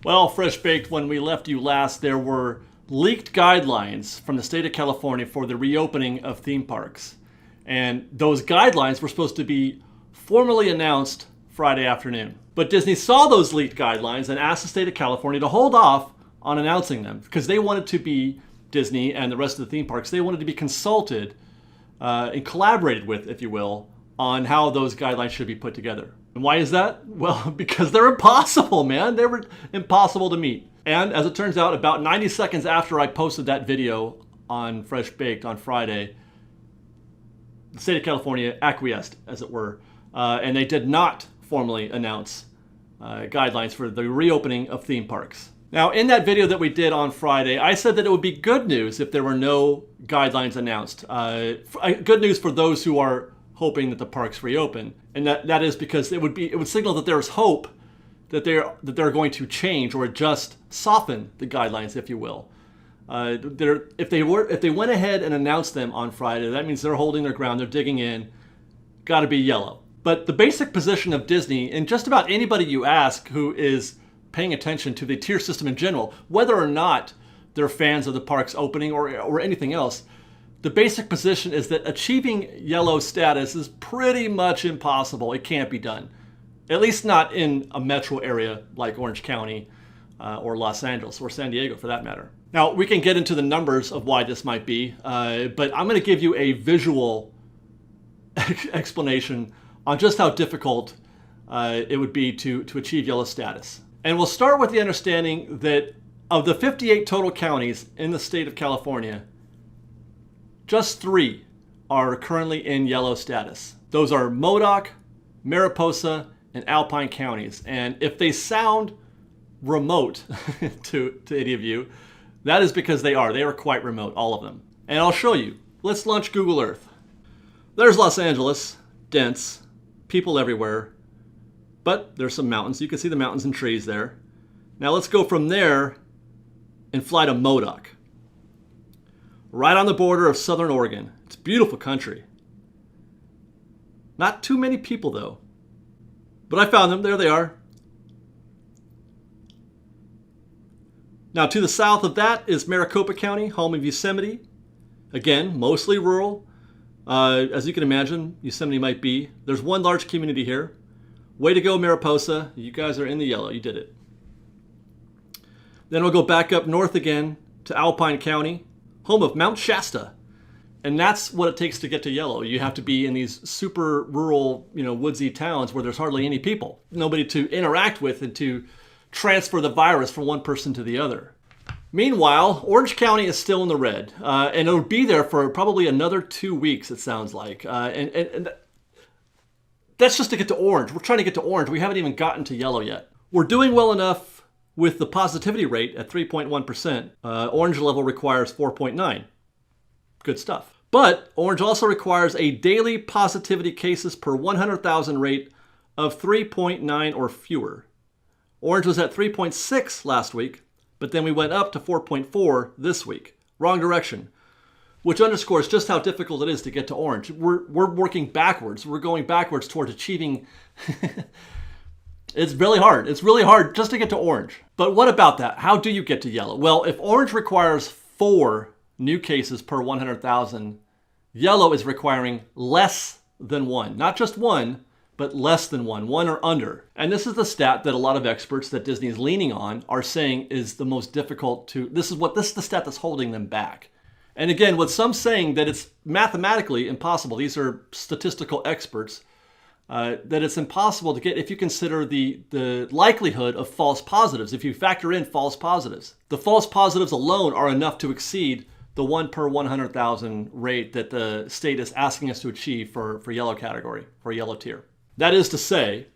Well, Fresh Baked, when we left you last, there were leaked guidelines from the state of California for the reopening of theme parks. And those guidelines were supposed to be formally announced Friday afternoon. But Disney saw those leaked guidelines and asked the state of California to hold off on announcing them because they wanted to be, Disney and the rest of the theme parks, they wanted to be consulted and collaborated with, if you will, on how those guidelines should be put together. And why is that? Well, because they're impossible, man. They were impossible to meet. And as it turns out, about 90 seconds after I posted that video on Fresh Baked on Friday, the state of California acquiesced, as it were, and they did not formally announce guidelines for the reopening of theme parks. Now, in that video that we did on Friday, I said that it would be good news if there were no guidelines announced. Good news for those who are hoping that the parks reopen, and that is because it would signal that there is hope that they're going to change or adjust, soften the guidelines, if you will. If they went ahead and announced them on Friday, that means they're holding their ground, they're digging in. Got to be yellow. But the basic position of Disney, and just about anybody you ask who is paying attention to the tier system in general, whether or not they're fans of the parks opening or anything else, the basic position is that achieving yellow status is pretty much impossible. It can't be done. At least not in a metro area like Orange County or Los Angeles or San Diego for that matter. Now, we can get into the numbers of why this might be, but I'm going to give you a visual explanation on just how difficult it would be to achieve yellow status. And we'll start with the understanding that of the 58 total counties in the state of California, just 3 are currently in yellow status. Those are Modoc, Mariposa, and Alpine counties. And if they sound remote to any of you, that is because they are. They are quite remote, all of them. And I'll show you. Let's launch Google Earth. There's Los Angeles, dense, people everywhere, but there's some mountains. You can see the mountains and trees there. Now let's go from there and fly to Modoc, right on the border of southern Oregon. It's beautiful country. Not too many people though, but I found them. There they are. Now to the south of that is Maricopa County, home of Yosemite. Again, mostly rural. As you can imagine, Yosemite might be. There's one large community here. Way to go, Mariposa. You guys are in the yellow. You did it. Then we'll go back up north again to Alpine County, home of Mount Shasta. And that's what it takes to get to yellow. You have to be in these super rural, woodsy towns where there's hardly any people. Nobody to interact with and to transfer the virus from one person to the other. Meanwhile, Orange County is still in the red. And it'll be there for probably another 2 weeks, it sounds like. And that's just to get to orange. We're trying to get to orange. We haven't even gotten to yellow yet. We're doing well enough with the positivity rate at 3.1%. Orange level requires 4.9. Good stuff. But orange also requires a daily positivity cases per 100,000 rate of 3.9 or fewer. Orange was at 3.6 last week, but then we went up to 4.4 this week. Wrong direction. Which underscores just how difficult it is to get to orange. We're working backwards. We're going backwards towards achieving. It's really hard. It's really hard just to get to orange. But what about that? How do you get to yellow? Well, if orange requires 4 new cases per 100,000, yellow is requiring less than 1. Not just 1, but less than 1 or under. And this is the stat that a lot of experts that Disney is leaning on are saying is the most difficult to. This is the stat that's holding them back. And again, with some saying that it's mathematically impossible, these are statistical experts, that it's impossible to get if you consider the likelihood of false positives, if you factor in false positives. The false positives alone are enough to exceed the 1 per 100,000 rate that the state is asking us to achieve for yellow category, for yellow tier. That is to say,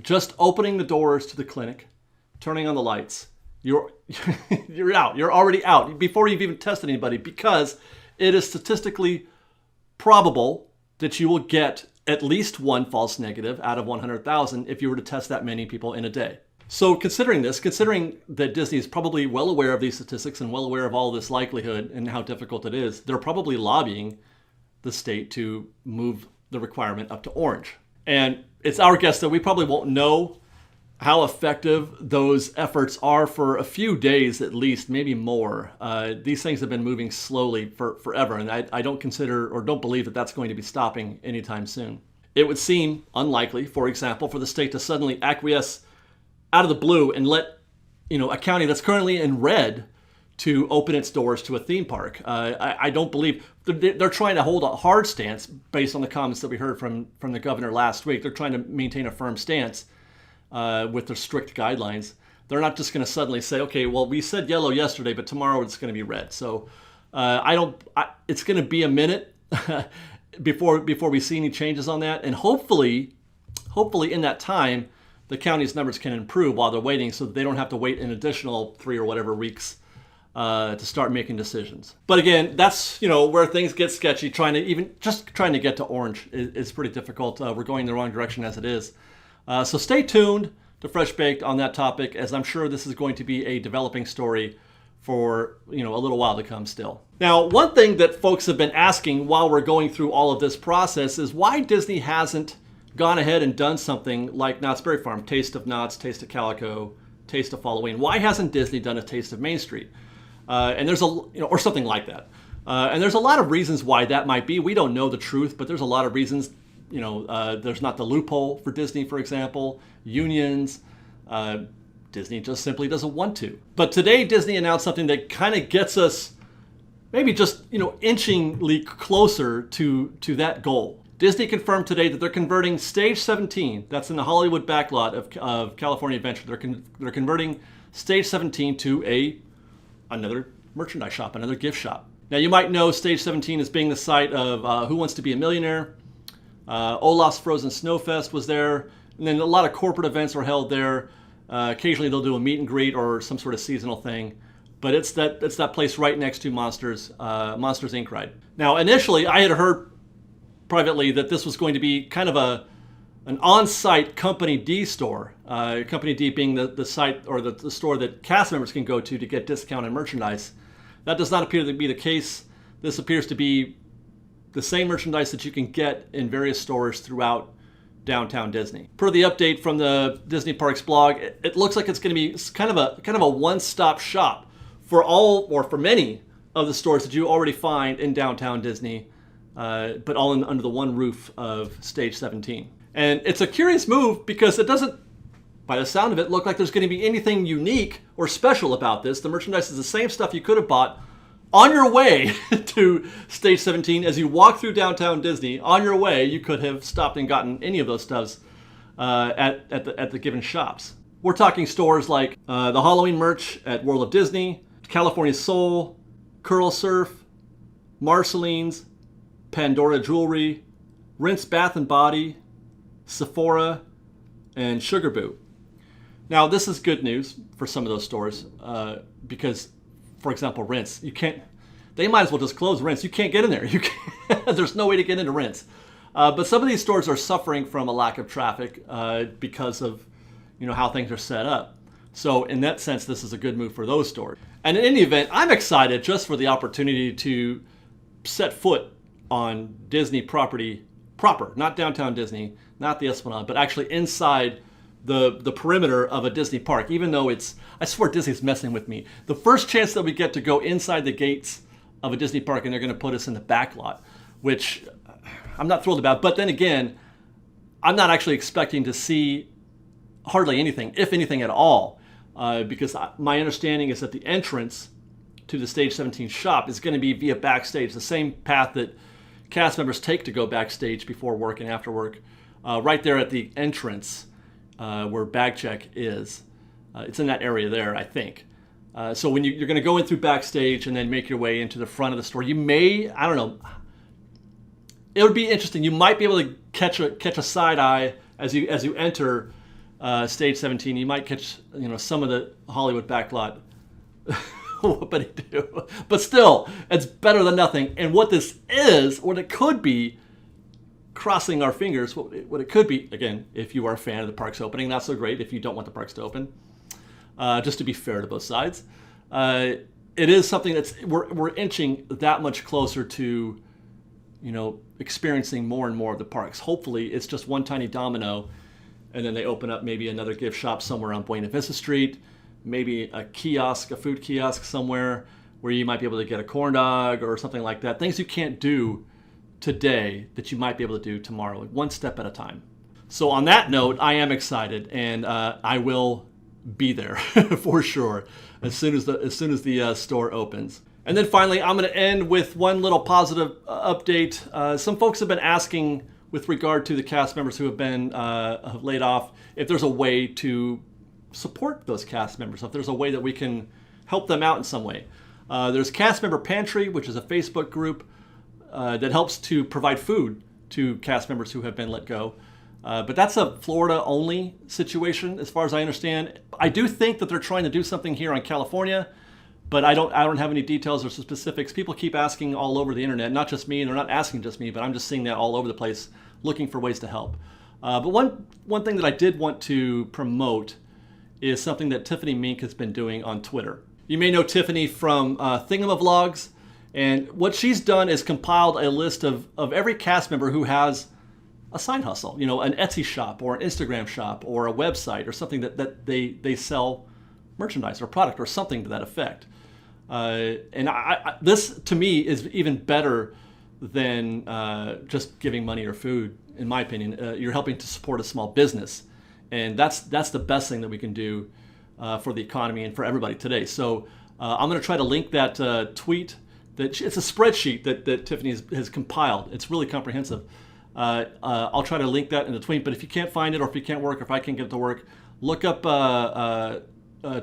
just opening the doors to the clinic, turning on the lights, you're out. You're already out before you've even tested anybody, because it is statistically probable that you will get at least 1 false negative out of 100,000 if you were to test that many people in a day. So considering that Disney is probably well aware of these statistics and well aware of all this likelihood and how difficult it is, they're probably lobbying the state to move the requirement up to orange. And it's our guess that we probably won't know how effective those efforts are for a few days at least, maybe more. These things have been moving slowly for forever, and I don't consider or don't believe that that's going to be stopping anytime soon. It would seem unlikely, for example, for the state to suddenly acquiesce out of the blue and let a county that's currently in red to open its doors to a theme park. I don't believe they're trying to hold a hard stance based on the comments that we heard from the governor last week. They're trying to maintain a firm stance with their strict guidelines. They're not just going to suddenly say, okay, well, we said yellow yesterday, but tomorrow it's going to be red. So it's going to be a minute before we see any changes on that. And hopefully in that time, the county's numbers can improve while they're waiting, so that they don't have to wait an additional 3 or whatever weeks to start making decisions. But again, that's where things get sketchy. Trying to get to orange is pretty difficult. We're going the wrong direction as it is. So stay tuned to Fresh Baked on that topic, as I'm sure this is going to be a developing story for a little while to come still. Now, one thing that folks have been asking while we're going through all of this process is why Disney hasn't gone ahead and done something like Knott's Berry Farm, Taste of Knott's, Taste of Calico, Taste of Halloween. Why hasn't Disney done a Taste of Main Street? And there's or something like that. And there's a lot of reasons why that might be. We don't know the truth, but there's a lot of reasons. There's not the loophole for Disney, for example, unions. Disney just simply doesn't want to. But today, Disney announced something that kind of gets us maybe just, inchingly closer to that goal. Disney confirmed today that they're converting Stage 17, that's in the Hollywood backlot of California Adventure, they're converting Stage 17 to another merchandise shop, another gift shop. Now, you might know Stage 17 as being the site of Who Wants to Be a Millionaire. Olaf's Frozen Snowfest was there, and then a lot of corporate events are held there. Occasionally they'll do a meet and greet or some sort of seasonal thing, but it's that place right next to Monsters Inc. ride. Now, initially I had heard privately that this was going to be kind of an on-site Company D store. Company D being the site or the store that cast members can go to get discounted merchandise. That does not appear to be the case. This appears to be the same merchandise that you can get in various stores throughout downtown Disney. Per the update from the Disney Parks blog, it looks like it's going to be kind of a one-stop shop for all or for many of the stores that you already find in downtown Disney, but all under the one roof of Stage 17. And it's a curious move because it doesn't, by the sound of it, look like there's going to be anything unique or special about this. The merchandise is the same stuff you could have bought on your way to Stage 17. As you walk through downtown Disney, on your way, you could have stopped and gotten any of those stuffs at the given shops. We're talking stores like the Halloween merch at World of Disney, California Soul, Curl Surf, Marceline's, Pandora Jewelry, Rinse Bath and Body, Sephora, and Sugar Boo. Now, this is good news for some of those stores because, for example, Rinse, they might as well just close Rinse. You can't get in there. There's no way to get into Rinse. But some of these stores are suffering from a lack of traffic because of how things are set up. So in that sense, this is a good move for those stores. And in any event, I'm excited just for the opportunity to set foot on Disney property proper, not downtown Disney, not the Esplanade, but actually inside the perimeter of a Disney park, even though I swear Disney's messing with me. The first chance that we get to go inside the gates of a Disney park and they're going to put us in the back lot, which I'm not thrilled about. But then again, I'm not actually expecting to see hardly anything, if anything at all, because my understanding is that the entrance to the Stage 17 shop is going to be via backstage, the same path that cast members take to go backstage before work and after work, right there at the entrance where bag check is. It's in that area there, I think. So when you're going to go in through backstage and then make your way into the front of the store, you may, I don't know, it would be interesting. You might be able to catch a side eye as you enter Stage 17. You might catch some of the Hollywood backlot. What do you do? But still, it's better than nothing. And what this is, what it could be, crossing our fingers, what it could be, again, if you are a fan of the parks opening, not so great if you don't want the parks to open, just to be fair to both sides. It is something that's, we're inching that much closer to, experiencing more and more of the parks. Hopefully, it's just one tiny domino and then they open up maybe another gift shop somewhere on Buena Vista Street, maybe a kiosk, a food kiosk somewhere where you might be able to get a corn dog or something like that. Things you can't do today that you might be able to do tomorrow, one step at a time. So on that note, I am excited, and I will be there for sure as soon as the store opens. And then finally, I'm going to end with one little positive update. Some folks have been asking, with regard to the cast members who have been laid off, if there's a way to support those cast members, if there's a way that we can help them out in some way. There's Cast Member Pantry, which is a Facebook group that helps to provide food to cast members who have been let go. But that's a Florida-only situation, as far as I understand. I do think that they're trying to do something here in California, but I don't have any details or specifics. People keep asking all over the internet, not just me, and they're not asking just me, but I'm just seeing that all over the place, looking for ways to help. But one thing that I did want to promote is something that Tiffany Mink has been doing on Twitter. You may know Tiffany from Thingamavlogs, and what she's done is compiled a list of every cast member who has a side hustle, you know, an Etsy shop or an Instagram shop or a website or something that they sell merchandise or product or something to that effect. And this, to me, is even better than just giving money or food, in my opinion. You're helping to support a small business. And that's the best thing that we can do for the economy and for everybody today. So I'm going to try to link that tweet. It's a spreadsheet that Tiffany has compiled. It's really comprehensive. I'll try to link that in the tweet. But if you can't find it, or if you can't work, or if I can't get it to work, look up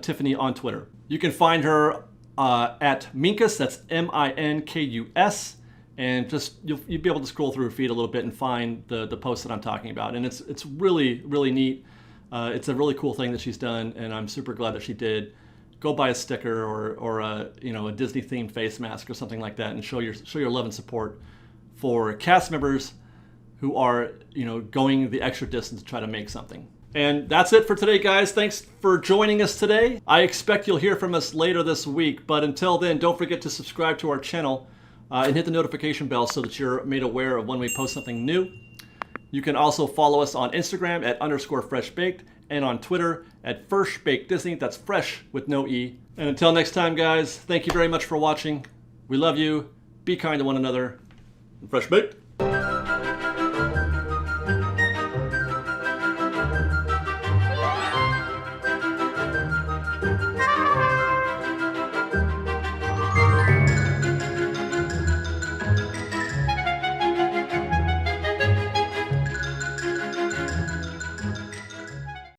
Tiffany on Twitter. You can find her at Minkus, that's Minkus, and just you'll be able to scroll through her feed a little bit and find the post that I'm talking about. And it's really, really neat. It's a really cool thing that she's done, and I'm super glad that she did. Go buy a sticker or a Disney themed face mask or something like that, and show your love and support for cast members who are going the extra distance to try to make something. And that's it for today, guys. Thanks for joining us today. I expect you'll hear from us later this week, but until then, don't forget to subscribe to our channel and hit the notification bell so that you're made aware of when we post something new. You can also follow us on Instagram at _FreshBaked and on Twitter at FreshBakedDisney. That's fresh with no E. And until next time, guys, thank you very much for watching. We love you. Be kind to one another. Fresh Baked.